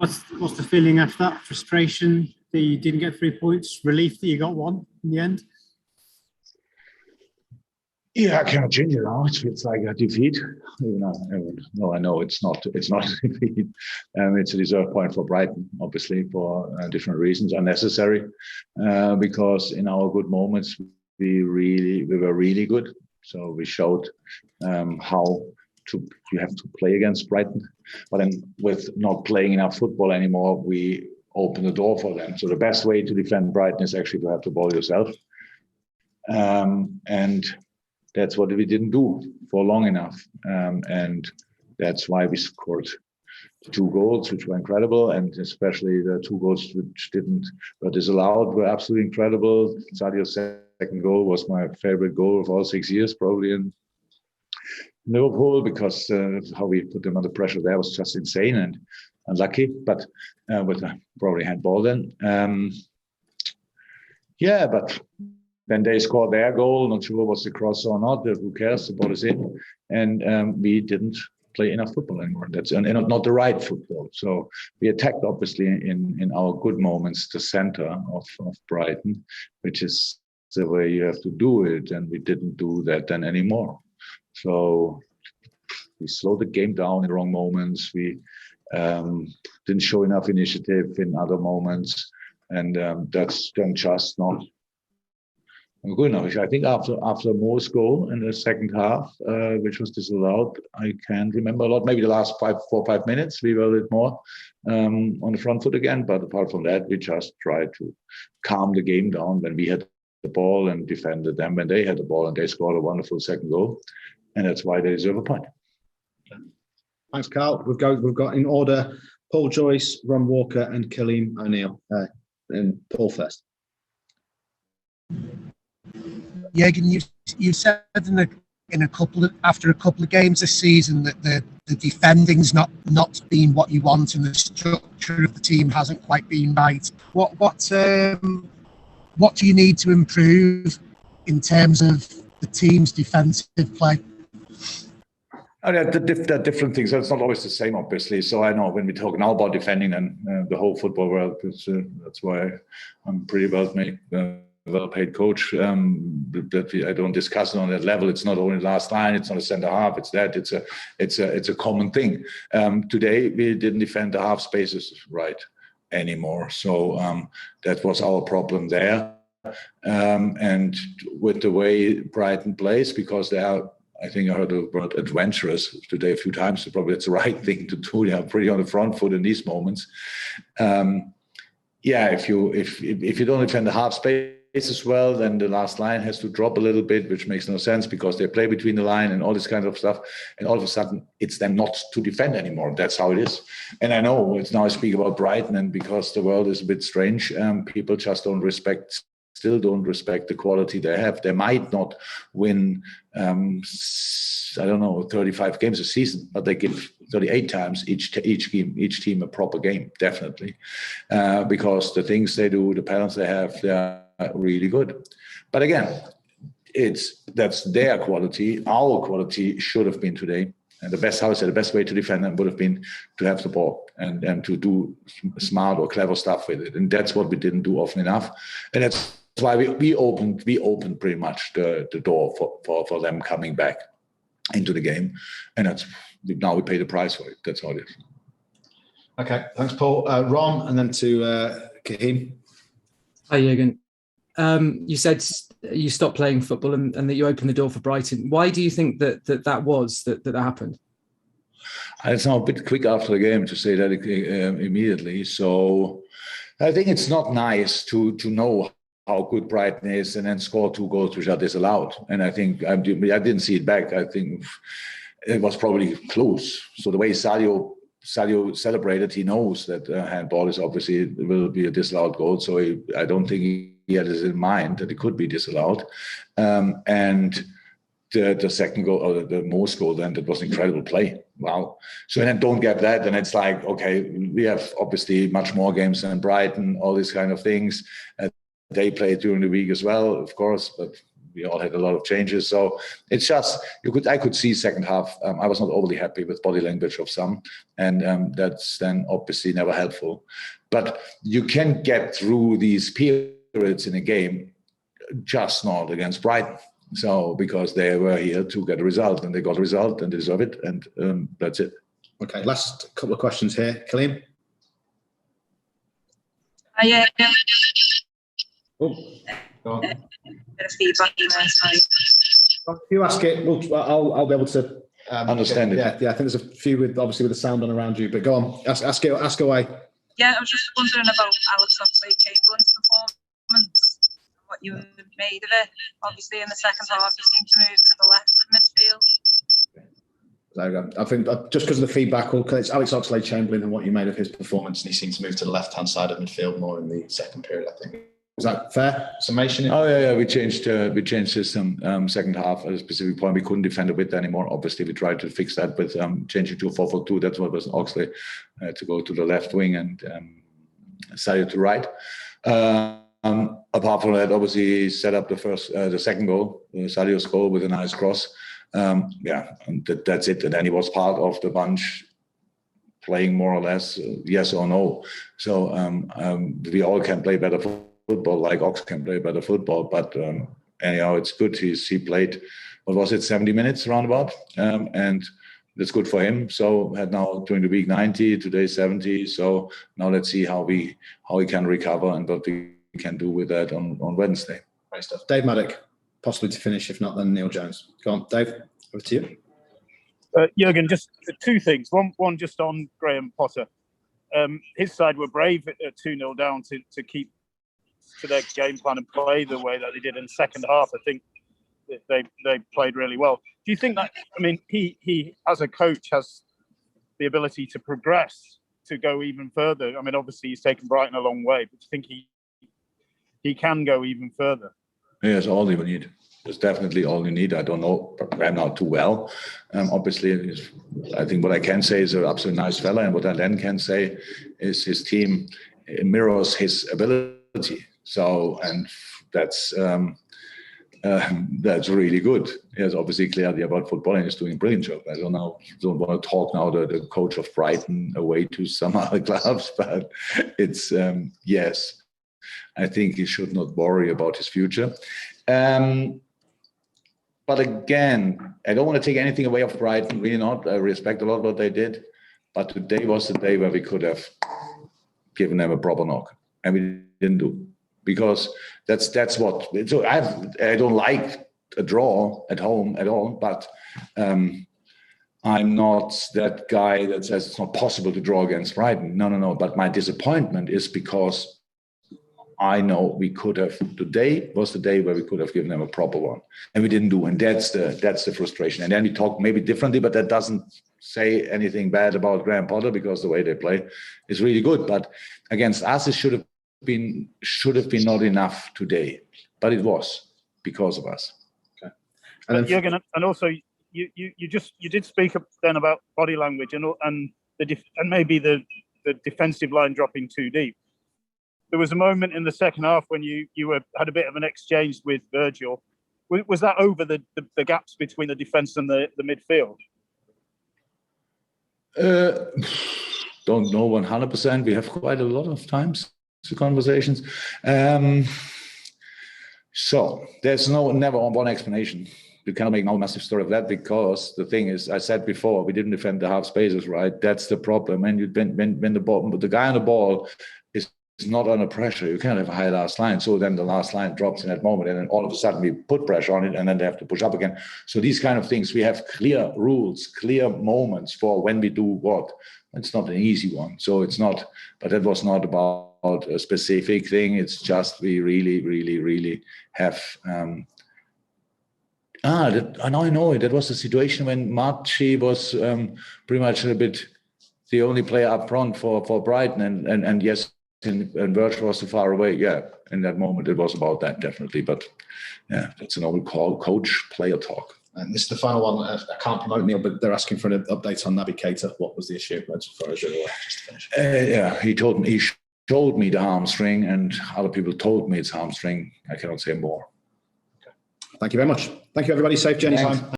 What's the feeling after that? Frustration that you didn't get 3 points? Relief that you got one in the end? Yeah, I cannot change it now. It feels like a defeat. I know it's not a defeat. It's a deserved point for Brighton, obviously, for different reasons, unnecessary, because in our good moments we were really good. So we showed how you have to play against Brighton, but then with not playing enough football anymore, we open the door for them. So the best way to defend Brighton is actually to have the ball yourself, and that's what we didn't do for long enough, and that's why we scored 2 goals, which were incredible, and especially the 2 goals which were disallowed were absolutely incredible. Sadio's second goal was my favorite goal of all 6 years, probably in Liverpool, because how we put them under pressure there was just insane and unlucky, but with probably handball then. But then they scored their goal, not sure was the cross or not, who cares, the ball is in, and we didn't play enough football anymore. That's and not the right football. So we attacked, obviously, in our good moments, the center of Brighton, which is the way you have to do it, and we didn't do that then anymore. So we slowed the game down in the wrong moments. We didn't show enough initiative in other moments, and that's then just not good enough. I think after Moore's goal in the second half, which was disallowed, I can't remember a lot. Maybe the last 4 or 5 minutes, we were a bit more on the front foot again. But apart from that, we just tried to calm the game down when we had the ball and defended them when they had the ball, and they scored a wonderful second goal. And that's why they deserve a point. Thanks, Carl. We've got in order Paul Joyce, Ron Walker, and Kaleem O'Neill. And Paul first. Jurgen, you said after a couple of games this season that the defending's not been what you want, and the structure of the team hasn't quite been right. What do you need to improve in terms of the team's defensive play? There are different things. It's not always the same, obviously. So I know when we talk now about defending and the whole football world, that's why I'm pretty well-paid coach. I don't discuss it on that level. It's not only last line. It's not a centre half. It's that. It's a common thing. Today we didn't defend the half spaces right anymore. So that was our problem there. And with the way Brighton plays, because they are, I think I heard the word adventurous today a few times. So probably it's the right thing to do. They are pretty on the front foot in these moments. If you don't defend the half space as well, then the last line has to drop a little bit, which makes no sense because they play between the line and all this kind of stuff. And all of a sudden, it's them not to defend anymore. That's how it is. And I know it's now I speak about Brighton, and because the world is a bit strange, people just still don't respect the quality they have. They might not win, 35 games a season, but they give 38 times each team a proper game, definitely, because the things they do, the patterns they have, they are really good. But again, that's their quality. Our quality should have been today. And the best way to defend them would have been to have the ball and to do smart or clever stuff with it. And that's what we didn't do often enough. And that's why we opened pretty much the door for them coming back into the game. And now we pay the price for it. That's how it is. Okay, thanks, Paul. Ron, and then to Kahim. Hi, Jurgen. You said you stopped playing football and that you opened the door for Brighton. Why do you think that happened? It's now a bit quick after the game to say that immediately. So I think it's not nice to know how good Brighton is and then score 2 goals which are disallowed. And I think I didn't see it back. I think it was probably close. So the way Sadio celebrated, he knows that handball is obviously will be a disallowed goal. So I don't think he had it in mind that it could be disallowed. And the second goal, or the most goal, then that was incredible play. Wow. So then don't get that. And it's like, okay, we have obviously much more games than Brighton, all these kind of things. They play during the week as well, of course, but we all had a lot of changes. So it's just I could see second half. I was not overly happy with body language of some, and that's then obviously never helpful. But you can get through these periods in a game, just not against Brighton. So because they were here to get a result, and they got a result, and they deserve it, and that's it. Okay, last couple of questions here, Killian. Yeah. Oh, go on. Bit of feedback in there, sorry. If you ask it, I'll be able to Understand it. Yeah, I think there's a few with the sound on around you, but go on, ask away. Yeah, I was just wondering about Alex Oxlade-Chamberlain's performance and what you made of it. Obviously, in the second half, you seem to move to the left of midfield. There we go. I think just because of the feedback, it's Alex Oxlade-Chamberlain and what you made of his performance, and he seemed to move to the left-hand side of midfield more in the second period, I think. Is that fair summation? Oh yeah. We changed system second half at a specific point. We couldn't defend a bit anymore. Obviously, we tried to fix that with changing to a 4-4-2. That's what was Oxlade to go to the left wing and Sadio to right. Apart from that, obviously, he set up the second goal, Sadio's goal with a nice cross. And that's it. And then he was part of the bunch, playing more or less yes or no. So we all can play better football, like Ox can play better football. But anyhow, it's good. He played, 70 minutes roundabout, and that's good for him. So had now during the week 90, today 70. So now let's see how we can recover and what we can do with that on Wednesday. Great stuff. Dave Maddock, possibly to finish. If not, then Neil Jones. Go on, Dave. Over to you. Jurgen, just two things. One just on Graham Potter. His side were brave at 2-0 down to keep to their game plan and play the way that they did in the second half. I think they played really well. Do you think that, he as a coach has the ability to progress, to go even further? Obviously he's taken Brighton a long way, but do you think he can go even further? Yes, all you need. That's definitely all you need. I don't know Graham now too well. Obviously, I think what I can say is an absolutely nice fella, and what I then can say is his team mirrors his ability. So, and that's really good. He has obviously clarity about football and he's doing a brilliant job. I don't want to talk now the coach of Brighton away to some other clubs, but it's yes, I think he should not worry about his future. But again, I don't want to take anything away of Brighton, really not. I respect a lot what they did. But today was the day where we could have given them a proper knock. And we didn't do. Because that's what... So I don't like a draw at home at all. But I'm not that guy that says it's not possible to draw against Brighton. No. But my disappointment is because I know we could have. Today was the day where we could have given them a proper one, and we didn't do. And that's the frustration. And then we talk maybe differently, but that doesn't say anything bad about Graham Potter because the way they play is really good. But against us, it should have been not enough today, but it was because of us. Okay. And Jurgen, and also you did speak up then about body language and maybe the defensive line dropping too deep. There was a moment in the second half when you had a bit of an exchange with Virgil. Was that over the gaps between the defence and the midfield? Don't know 100%. We have quite a lot of times to conversations. So there's never one explanation. You cannot make no massive story of that because the thing is, I said before, we didn't defend the half spaces, right? That's the problem. And when the guy on the ball is not under pressure, you can't have a high last line. So then the last line drops in that moment, and then all of a sudden we put pressure on it, and then they have to push up again. So these kind of things, we have clear rules, clear moments for when we do what. It's not an easy one. So it's not, but that was not about a specific thing. It's just we really, really, really have. I know it. That was a situation when Marchi was pretty much a bit the only player up front for Brighton, and yes. And Virgil was too far away. Yeah, in that moment, it was about that, definitely. But yeah, that's an old coach-player talk. And this is the final one. I can't promote Neil, but they're asking for an update on Naby Keita. What was the issue? As far as you're aware, just to finish. Yeah, he showed me the hamstring, and other people told me it's hamstring. I cannot say more. Thank you very much. Thank you, everybody. Safe journey home.